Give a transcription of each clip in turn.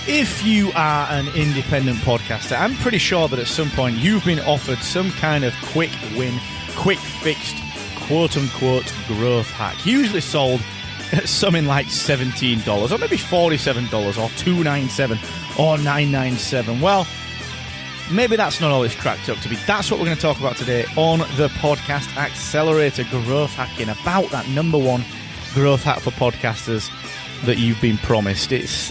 If you are an independent podcaster, I'm pretty sure that at some point you've been offered some kind of quick win, quick fixed, quote-unquote growth hack, usually sold at something like $17 or maybe $47 or $297 or $997. Well, maybe that's not all it's cracked up to be. That's what we're going to talk about today on the Podcast Accelerator, growth hacking, about that number one growth hack for podcasters that you've been promised. It's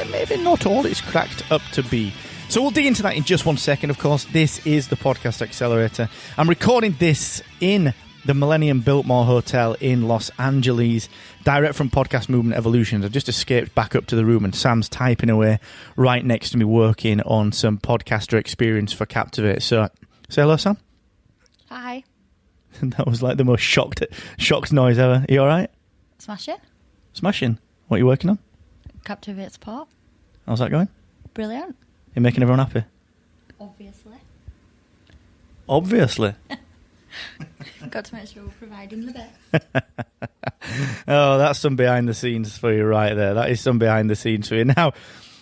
maybe not all it's cracked up to be. So we'll dig into that in just 1 second. Of course, this is the Podcast Accelerator. I'm recording this in the Millennium Biltmore Hotel in Los Angeles, direct from Podcast Movement Evolutions. I've just escaped back up to the room and Sam's typing away right next to me, working on some podcaster experience for Captivate. So say hello, Sam. Hi. That was like the most shocked noise ever. Are you all right? Smashing. Smashing. What are you working on? Captivate support. How's that going? Brilliant. You're making everyone happy? Obviously. Obviously. Got to make sure we're providing the best. Oh, that's some behind the scenes for you right there. That is some behind the scenes for you. Now,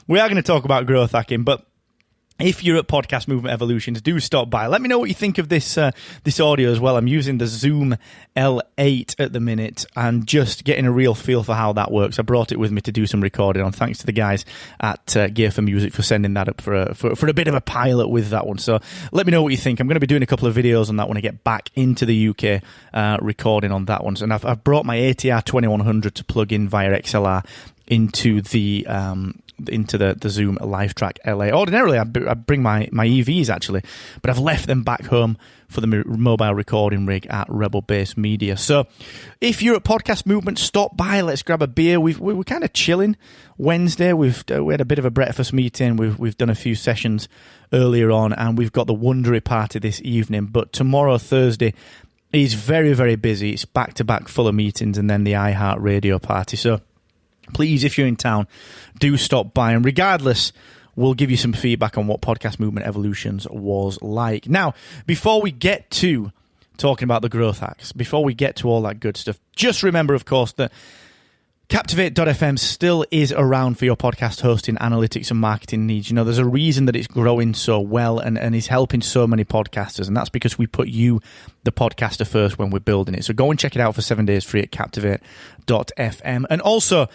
we are going to talk about growth hacking, but if you're at Podcast Movement Evolutions, do stop by. Let me know what you think of this audio as well. I'm using the Zoom L8 at the minute and just getting a real feel for how that works. I brought it with me to do some recording on. Thanks to the guys at Gear for Music for sending that up for a bit of a pilot with that one. So let me know what you think. I'm going to be doing a couple of videos on that when I get back into the UK, recording on that one. And I've brought my ATR 2100 to plug in via XLR into the Zoom Live Track LA. Ordinarily, I bring my EVs, actually, but I've left them back home for the mobile recording rig at Rebel Base Media. So if you're at Podcast Movement, stop by. Let's grab a beer. We were kind of chilling Wednesday. We had a bit of a breakfast meeting. We've done a few sessions earlier on, and we've got the Wondery party this evening. But tomorrow, Thursday, is very, very busy. It's back-to-back full of meetings, and then the iHeartRadio party. So please, if you're in town, do stop by. And regardless, we'll give you some feedback on what Podcast Movement Evolutions was like. Now, before we get to talking about the growth hacks, before we get to all that good stuff, just remember, of course, that Captivate.fm still is around for your podcast hosting, analytics, and marketing needs. You know, there's a reason that it's growing so well and is helping so many podcasters, and that's because we put you, the podcaster, first when we're building it. So go and check it out for 7 days free at Captivate.fm. And also,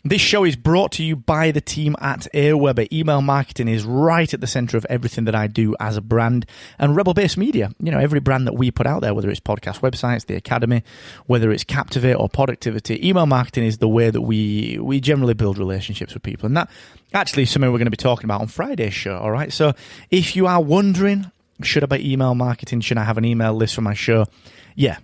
this show is brought to you by the team at AWeber. Email marketing is right at the center of everything that I do as a brand. And Rebel Base Media, you know, every brand that we put out there, whether it's podcast websites, the Academy, whether it's Captivate or Productivity, email marketing is the way that we generally build relationships with people. And that actually is something we're going to be talking about on Friday's show, all right? So if you are wondering, should I be email marketing? Should I have an email list for my show? Yeah.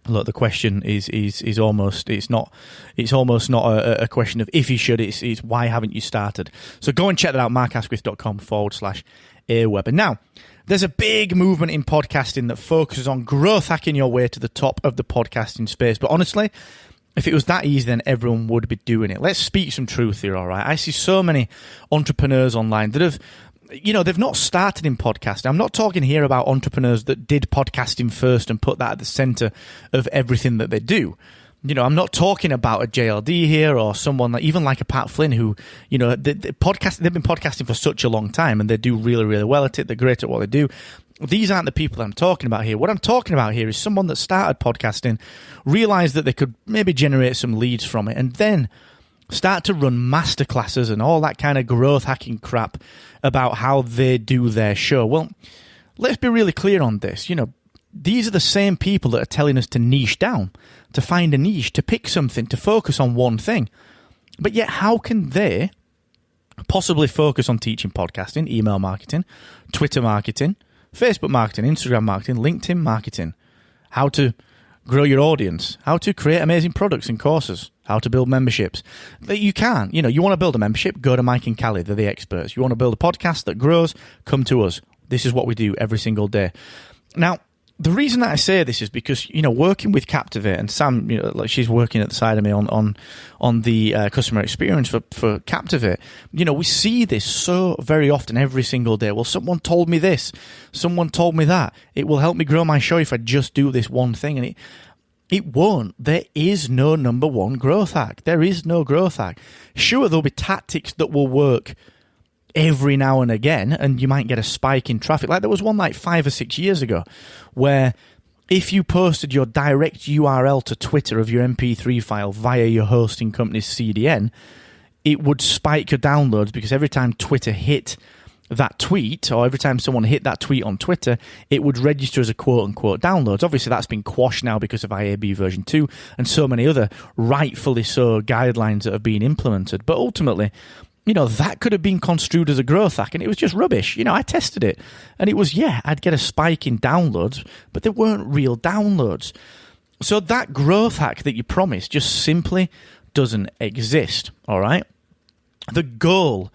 Look, the question is almost not a question of if you should, it's why haven't you started? So go and check that out, markasquith.com/AWeber. Now, there's a big movement in podcasting that focuses on growth hacking your way to the top of the podcasting space. But honestly, if it was that easy, then everyone would be doing it. Let's speak some truth here, all right? I see so many entrepreneurs online that have, you know, they've not started in podcasting. I'm not talking here about entrepreneurs that did podcasting first and put that at the center of everything that they do. You know, I'm not talking about a JLD here or someone like, even like a Pat Flynn who, you know, they've been podcasting for such a long time and they do really, really well at it. They're great at what they do. These aren't the people that I'm talking about here. What I'm talking about here is someone that started podcasting, realized that they could maybe generate some leads from it, and then start to run masterclasses and all that kind of growth hacking crap about how they do their show. Well, let's be really clear on this. You know, these are the same people that are telling us to niche down, to find a niche, to pick something, to focus on one thing. But yet, how can they possibly focus on teaching podcasting, email marketing, Twitter marketing, Facebook marketing, Instagram marketing, LinkedIn marketing, how to grow your audience, how to create amazing products and courses, how to build memberships? That you can. You know, you want to build a membership, go to Mike and Callie. They're the experts. You want to build a podcast that grows, come to us. This is what we do every single day. Now, the reason that I say this is because, you know, working with Captivate, and Sam, you know, like she's working at the side of me on the customer experience for Captivate. You know, we see this so very often every single day. Well, someone told me this, someone told me that. It will help me grow my show if I just do this one thing. And It won't. There is no number one growth hack. There is no growth hack. Sure, there'll be tactics that will work every now and again, and you might get a spike in traffic. Like there was one like 5 or 6 years ago where if you posted your direct URL to Twitter of your MP3 file via your hosting company's CDN, it would spike your downloads because every time Twitter hit that tweet, or every time someone hit that tweet on Twitter, it would register as a quote-unquote downloads. Obviously, that's been quashed now because of IAB version 2 and so many other rightfully so guidelines that have been implemented. But ultimately, that could have been construed as a growth hack, and it was just rubbish. I tested it, and it was, I'd get a spike in downloads, but they weren't real downloads. So that growth hack that you promised just simply doesn't exist, all right? The goal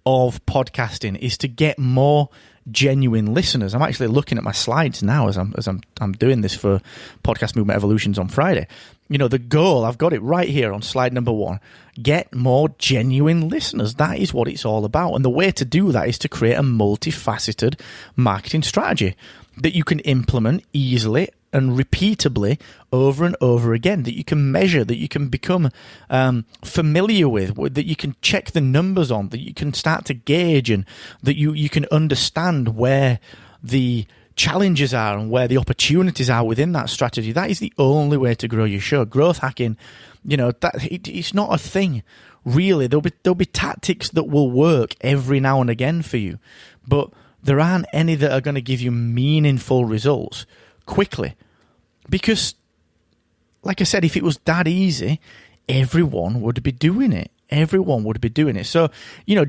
of podcasting is to get more genuine listeners. I'm actually looking at my slides now as I'm doing this for Podcast Movement Evolutions on Friday. The goal, I've got it right here on slide number 1. Get more genuine listeners. That is what it's all about. And the way to do that is to create a multifaceted marketing strategy that you can implement easily and repeatably over and over again, that you can measure, that you can become familiar with, that you can check the numbers on, that you can start to gauge, and that you can understand where the challenges are and where the opportunities are within that strategy. That is the only way to grow your show. Growth hacking, it's not a thing, really. There'll be tactics that will work every now and again for you, but there aren't any that are going to give you meaningful results quickly. Because, like I said, if it was that easy, everyone would be doing it. Everyone would be doing it. So,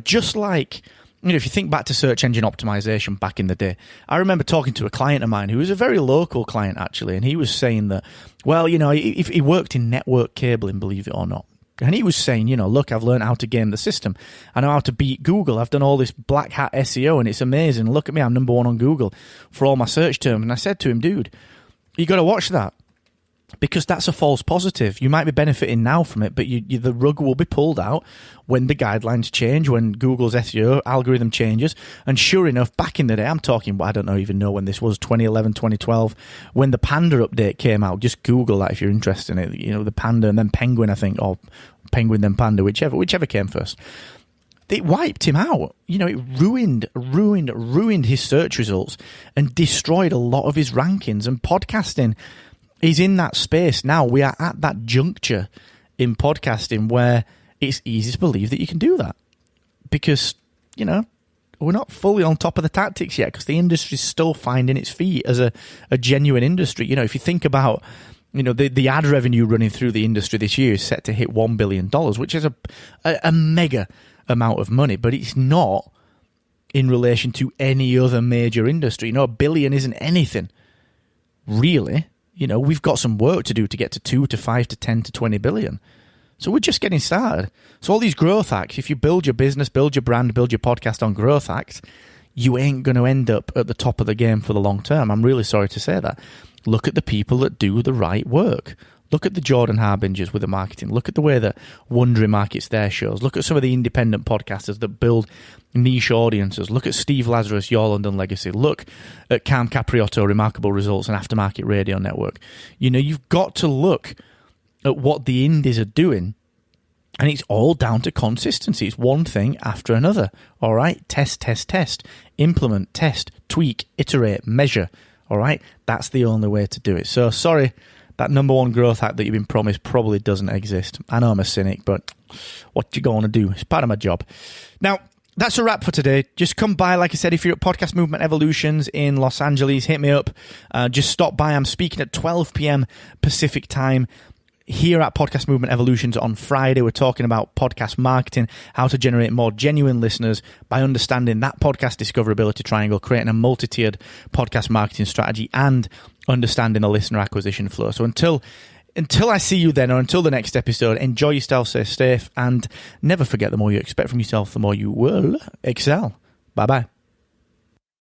just like, if you think back to search engine optimization back in the day, I remember talking to a client of mine who was a very local client, actually, and he was saying that, if he worked in network cabling, believe it or not. And he was saying, look, I've learned how to game the system. I know how to beat Google. I've done all this black hat SEO, and it's amazing. Look at me, I'm number 1 on Google for all my search terms. And I said to him, dude, you got to watch that, because that's a false positive. You might be benefiting now from it, but the rug will be pulled out when the guidelines change, when Google's SEO algorithm changes. And sure enough, back in the day, I'm talking, I don't even know when this was, 2011, 2012, when the Panda update came out. Just Google that if you're interested in it. The Panda and then Penguin, I think, or Penguin then Panda, whichever came first. It wiped him out. It ruined his search results and destroyed a lot of his rankings. And podcasting is in that space now. We are at that juncture in podcasting where it's easy to believe that you can do that, because, we're not fully on top of the tactics yet, because the industry's still finding its feet as a genuine industry. If you think about, the ad revenue running through the industry this year is set to hit $1 billion, which is a mega amount of money, but it's not in relation to any other major industry. $1 billion isn't anything, really. We've got some work to do to get to 2 to 5 to 10 to 20 billion. So we're just getting started. So all these growth hacks, if you build your business, build your brand, build your podcast on growth hacks, you ain't going to end up at the top of the game for the long term. I'm really sorry to say that. Look at the people that do the right work. Look at the Jordan Harbingers with the marketing. Look at the way that Wondery markets their shows. Look at some of the independent podcasters that build niche audiences. Look at Steve Lazarus, Your London Legacy. Look at Cam Capriotto, Remarkable Results, and Aftermarket Radio Network. You've got to look at what the indies are doing, and it's all down to consistency. It's one thing after another. All right? Test, test, test. Implement, test, tweak, iterate, measure. All right? That's the only way to do it. So, sorry, that number 1 growth hack that you've been promised probably doesn't exist. I know I'm a cynic, but what you going to do? It's part of my job. Now, that's a wrap for today. Just come by, like I said, if you're at Podcast Movement Evolutions in Los Angeles, hit me up. Just stop by. I'm speaking at 12 p.m. Pacific time here at Podcast Movement Evolutions on Friday. We're talking about podcast marketing, how to generate more genuine listeners by understanding that podcast discoverability triangle, creating a multi-tiered podcast marketing strategy, and understanding the listener acquisition flow. So until I see you then, or until the next episode, enjoy yourself, stay safe, and never forget, the more you expect from yourself, the more you will excel. Bye-bye.